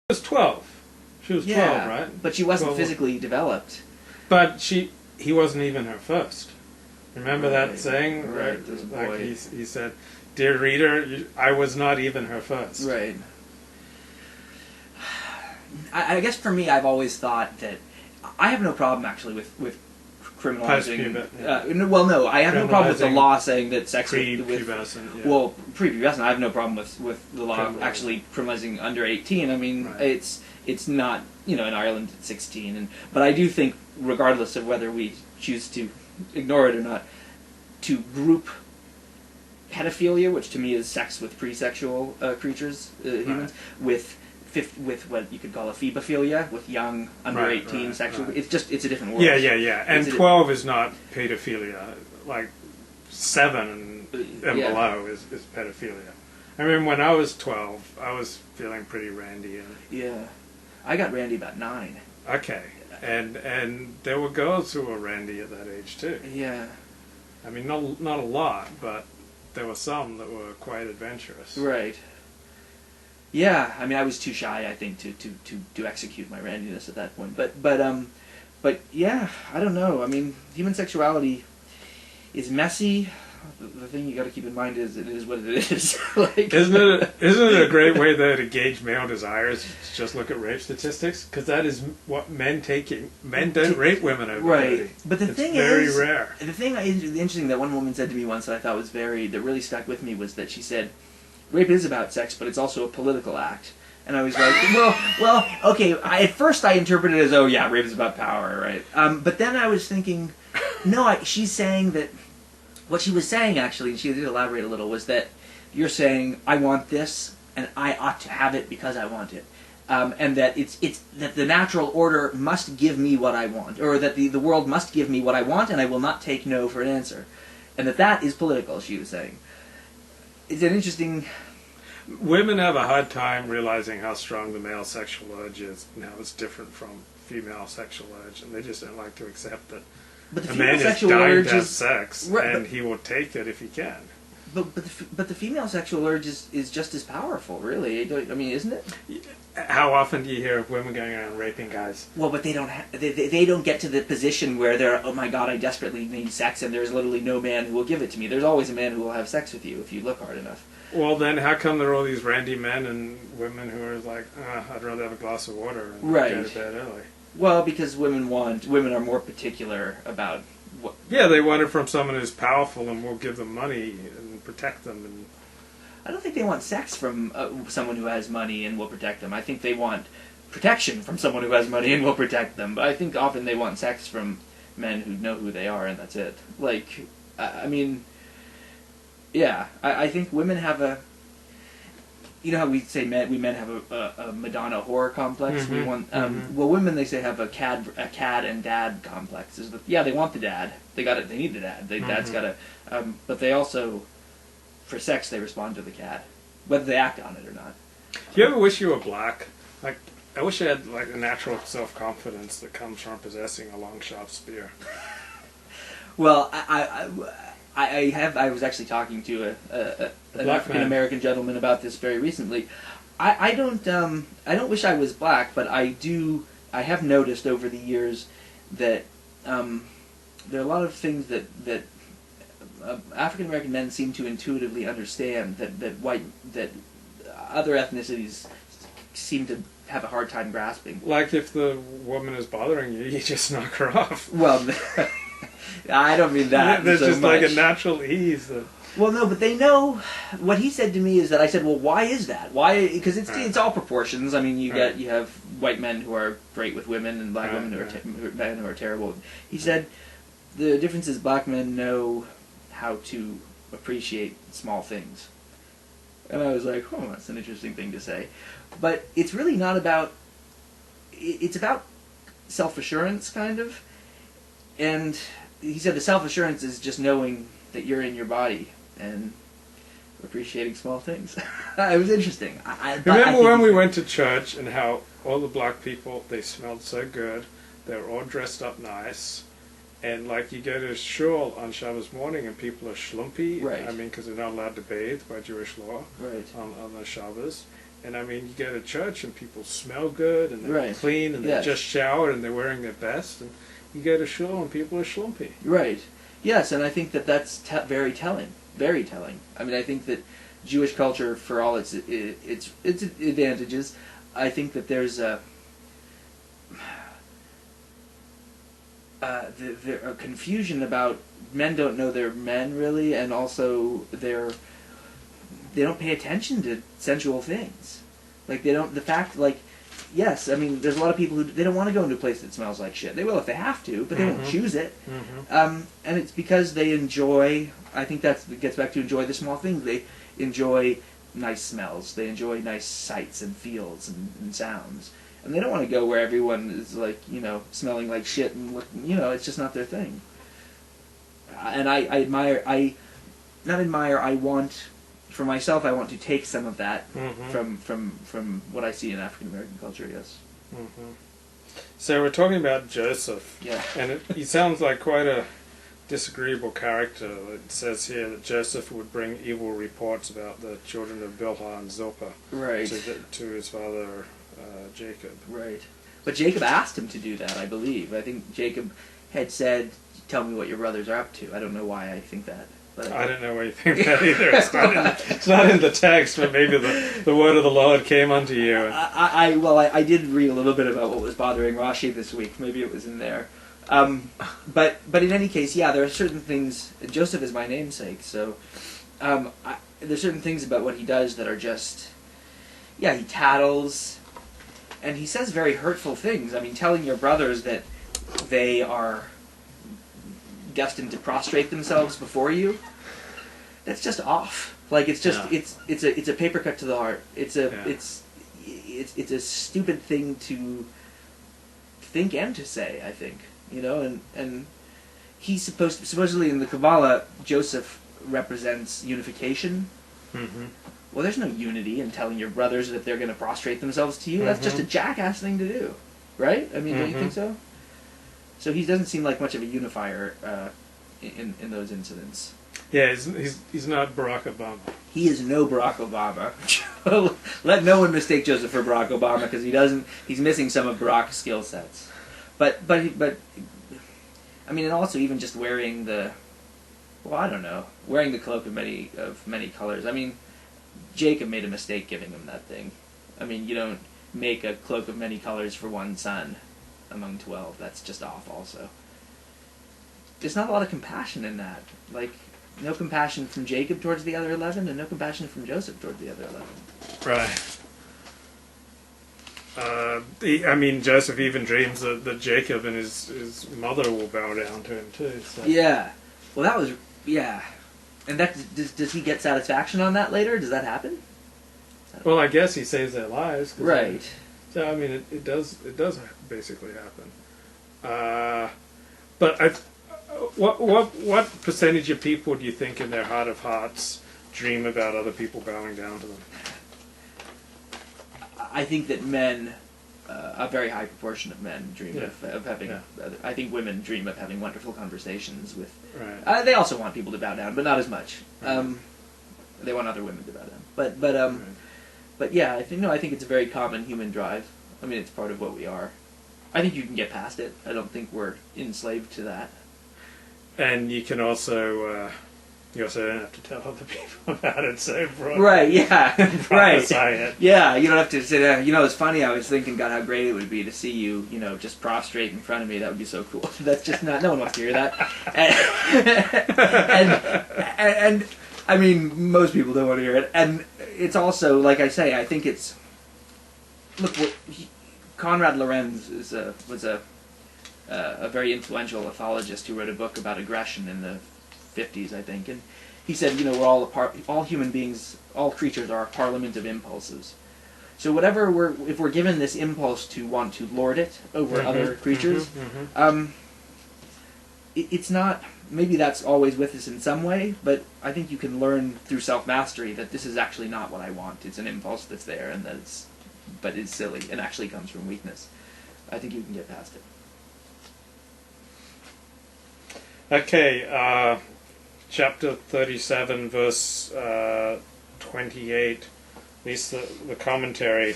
was 12. She was 12, right? But she wasn't 12. physically developed. But he wasn't even her first. Remember that saying? Right, there's a boy. Like he said, "Dear reader, I was not even her first." Right. I guess for me, I've always thought that I have no problem actually with criminalizing. Well, no, I have no problem with the law saying that sex with prepubescent. Yeah. Well, prepubescent, I have no problem with the law actually criminalizing under 18. I mean, it's not, in Ireland it's 16, but I do think, regardless of whether we choose to ignore it or not, to group pedophilia, which to me is sex with pre-sexual creatures, humans, with what you could call a phebophilia, with young under 18 sexual. Right. It's a different world. Yeah. And 12 is not pedophilia. Like 7 and below is pedophilia. I mean, when I was 12, I was feeling pretty randy. Yeah, I got randy about 9. Okay, and there were girls who were randy at that age too. Yeah. I mean, not a lot, but there were some that were quite adventurous. Right. Yeah, I mean, I was too shy, I think, to execute my randiness at that point. But yeah, I don't know. I mean, human sexuality is messy. The thing you got to keep in mind is it is what it is. Isn't it a great way though to gauge male desires? Just look at rape statistics, because that is what men don't rape women over. Right, but the thing is, is, very rare. The thing interesting that one woman said to me once that I thought was that really stuck with me was that she said, rape is about sex, but it's also a political act. And I was like, well, okay. At first, I interpreted it as, rape is about power, right? But then I was thinking, no, she's saying that. What she was saying, actually, and she did elaborate a little, was that you're saying, I want this, and I ought to have it because I want it. And that it's that the natural order must give me what I want, or that the world must give me what I want, and I will not take no for an answer. And that is political, she was saying. It's an interesting... Women have a hard time realizing how strong the male sexual urge is, and how it's different from female sexual urge, and they just don't like to accept that. But the a man is dying to have sex, and he will take it if he can. But the female sexual urge is just as powerful, really. I mean, isn't it? How often do you hear of women going around raping guys? Well, but they don't they don't get to the position where they're, oh my God, I desperately need sex, and there's literally no man who will give it to me. There's always a man who will have sex with you if you look hard enough. Well, then how come there are all these randy men and women who are like, I'd rather have a glass of water and go to bed early? Well, because women are more particular about what... Yeah, they want it from someone who's powerful and will give them money and protect them. And I don't think they want sex from someone who has money and will protect them. I think they want protection from someone who has money and will protect them. But I think often they want sex from men who know who they are, and that's it. Like, I mean, yeah, I think women have a... You know how we say we men have a Madonna whore complex. Mm-hmm. We want well, women, they say, have a cad and dad complex. They want the dad. They need the dad. Dad's got to. But they also, for sex, they respond to the cad, whether they act on it or not. Do you ever wish you were black? Like, I wish I had like a natural self-confidence that comes from possessing a long, sharp spear. Well, I was actually talking to an African American gentleman about this very recently. I don't wish I was black, but I have noticed over the years that there are a lot of things that African American men seem to intuitively understand that other ethnicities seem to have a hard time grasping. Like if the woman is bothering you, you just knock her off. Well, I don't mean that. There's so just much. like a natural ease. Well, no, but they know. What he said to me is that I said, "Well, why is that? Why? Because it's all proportions. I mean, you have white men who are great with women and black women who are terrible." He said the difference is black men know how to appreciate small things, and I was like, "Oh, that's an interesting thing to say," but it's really not about. It's about self-assurance, kind of, and he said the self-assurance is just knowing that you're in your body and appreciating small things. It was interesting. Remember when we went to church and how all the black people, they smelled so good, they were all dressed up nice, and like you go to shul on Shabbos morning and people are schlumpy, right. I mean, because they're not allowed to bathe by Jewish law right. on the Shabbos, And I mean, you go to church and people smell good and they're Right. clean and Yes. they just showered and they're wearing their best. And you go to shul and people are schlumpy. Right. Yes, and I think that that's very telling. Very telling. I mean, I think that Jewish culture, for all its advantages, I think that there's a confusion about men don't know they're men really, and also they don't pay attention to sensual things. Like they don't. The fact, like, yes, I mean, there's a lot of people who they don't want to go into a place that smells like shit. They will if they have to, but they won't choose it. And it's because they enjoy. I think it gets back to enjoy the small things. They enjoy nice smells. They enjoy nice sights and feels and sounds. And they don't want to go where everyone is like, smelling like shit and looking, it's just not their thing. And I want, for myself, I want to take some of that from what I see in African American culture, yes. So we're talking about Joseph. Yeah. And he sounds like quite a disagreeable character. It says here that Joseph would bring evil reports about the children of Bilhah and Zilpah Right. to his father Jacob. Right. But Jacob asked him to do that, I believe. I think Jacob had said, "Tell me what your brothers are up to." I don't know why I think that. But I don't know why you think that either. It's not in the text, but maybe the word of the Lord came unto you. I did read a little bit about what was bothering Rashi this week. Maybe it was in there. But in any case, yeah, there are certain things. Joseph is my namesake, so there's certain things about what he does that are just, yeah, he tattles, and he says very hurtful things. I mean, telling your brothers that they are destined to prostrate themselves before you, that's just off. Like it's just it's a paper cut to the heart. It's a stupid thing to think and to say, I think. And he's supposedly in the Kabbalah, Joseph represents unification. Well, there's no unity in telling your brothers that they're going to prostrate themselves to you. That's just a jackass thing to do, right? I mean, don't you think so? So he doesn't seem like much of a unifier in those incidents. Yeah, he's not Barack Obama. He is no Barack Obama. Let no one mistake Joseph for Barack Obama, because he doesn't. He's missing some of Barack's skill sets. But I mean, and also even just wearing the cloak of many colors. I mean, Jacob made a mistake giving him that thing. I mean, you don't make a cloak of many colors for one son among 12. That's just off also. There's not a lot of compassion in that. Like, no compassion from Jacob towards the other 11, and no compassion from Joseph towards the other 11. Right. I mean, Joseph even dreams that Jacob and his mother will bow down to him too. So. Yeah. Well, that was... Yeah. And that does he get satisfaction on that later? Does that happen? Well, I guess he saves their lives. Right. So I mean, it does basically happen. But what percentage of people do you think, in their heart of hearts, dream about other people bowing down to them? I think that men, a very high proportion of men, dream of having. Yeah. I think women dream of having wonderful conversations with. Right. They also want people to bow down, but not as much. Right. They want other women to bow down, but yeah, I think it's a very common human drive. I mean, it's part of what we are. I think you can get past it. I don't think we're enslaved to that. And you can also. You also don't have to tell other people about it, so right, yeah, right, it. Yeah, you don't have to say that. It's funny. I was thinking, God, how great it would be to see you, just prostrate in front of me. That would be so cool. That's just not. No one wants to hear that. And I mean, most people don't want to hear it. And it's also, like I say, I think it's. Look, Konrad Lorenz was a very influential ethologist who wrote a book about aggression in the 50s, I think, and he said, we're all human beings, all creatures are a parliament of impulses. So if we're given this impulse to want to lord it over other creatures, it's not, maybe that's always with us in some way, but I think you can learn through self-mastery that this is actually not what I want. It's an impulse that's there, and but it's silly, and actually comes from weakness. I think you can get past it. Okay, chapter 37, verse 28, least the commentary